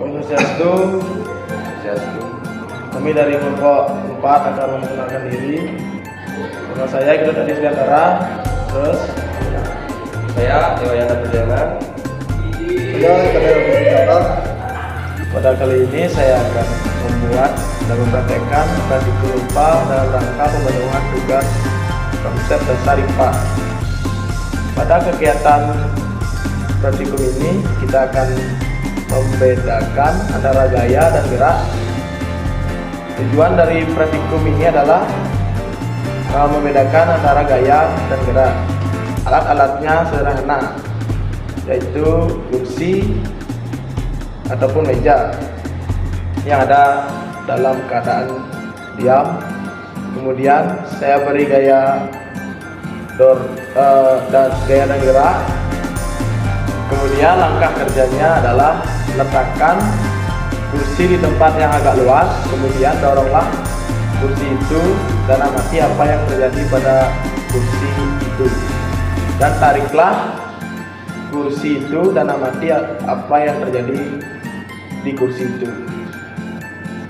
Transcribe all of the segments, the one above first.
Om Swastiastu. Kami dari kelompok 4 akan memperkenalkan diri. Nama saya Ikut Adi Sugantara. Terus Saya Dewayana Perjalanan. saya Kadar Berpendapat. Pada kali ini saya akan membuat dan mempraktekkan praktikum IPA dalam rangka pemenuhan tugas konsep dasar IPA. Pada kegiatan praktikum ini kita akan membedakan antara gaya dan gerak. Tujuan dari praktikum ini adalah membedakan antara gaya dan gerak. Alat-alatnya sederhana, yaitu kursi ataupun meja yang ada dalam keadaan diam. Kemudian saya beri gaya gaya dan gerak. Kemudian langkah kerjanya adalah letakkan kursi di tempat yang agak luas, kemudian doronglah kursi itu dan amati apa yang terjadi pada kursi itu, dan tariklah kursi itu dan amati apa yang terjadi di kursi itu.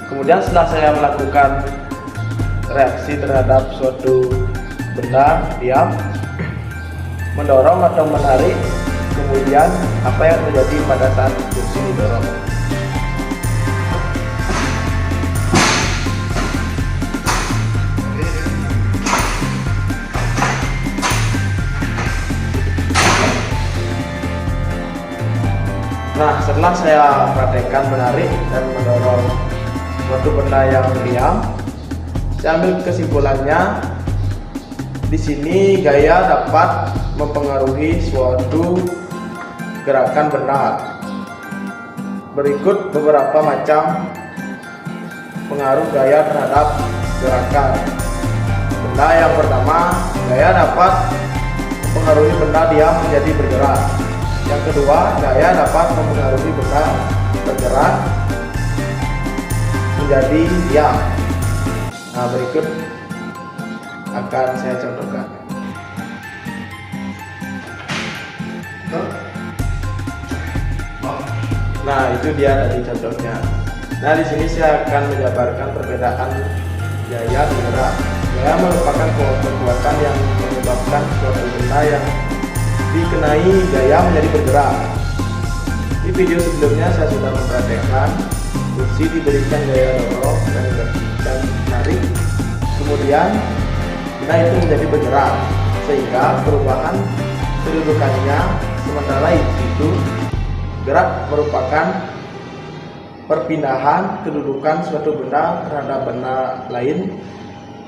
Kemudian setelah saya melakukan reaksi terhadap suatu benda diam, mendorong atau menarik, kemudian apa yang terjadi pada saat kursi didorong. Nah, setelah saya praktekkan menarik dan mendorong suatu benda yang diam, saya ambil kesimpulannya. Di sini gaya dapat mempengaruhi suatu gerakan benda. Berikut beberapa macam pengaruh gaya terhadap gerakan benda. Yang pertama, gaya dapat mempengaruhi benda diam menjadi bergerak. Yang kedua, gaya dapat mempengaruhi benda bergerak menjadi diam. Nah, berikut akan saya contohkan. Nah, itu dia tadi contohnya. Nah, di sini saya akan menjabarkan perbedaan gaya dan gerak. Gaya merupakan kekuatan yang menyebabkan suatu benda yang dikenai gaya menjadi bergerak. Di video sebelumnya saya sudah mempraktekkan kursi diberikan gaya dorong dan tarik, kemudian benda itu menjadi bergerak sehingga perubahan kedudukannya. Sementara itu gerak merupakan perpindahan kedudukan suatu benda terhadap benda lain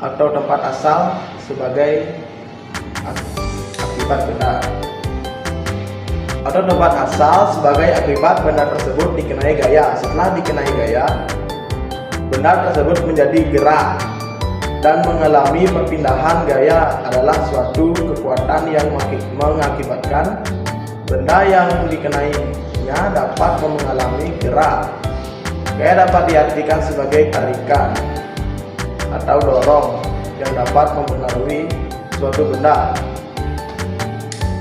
atau tempat asal sebagai akibat benda, atau tempat asal sebagai akibat benda tersebut dikenai gaya. Setelah dikenai gaya, benda tersebut menjadi gerak dan mengalami perpindahan. Gaya adalah suatu kekuatan yang mengakibatkan benda yang dikenainya dapat mengalami gerak. Gaya dapat diartikan sebagai tarikan atau dorong yang dapat mempengaruhi suatu benda,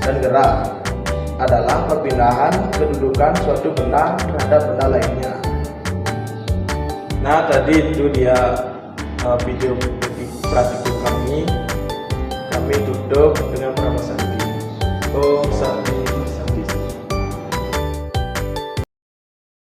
dan gerak adalah perpindahan kedudukan suatu benda terhadap benda lainnya. Nah, tadi itu dia video praktikum kami tutup dengan prasasti. Om Santi.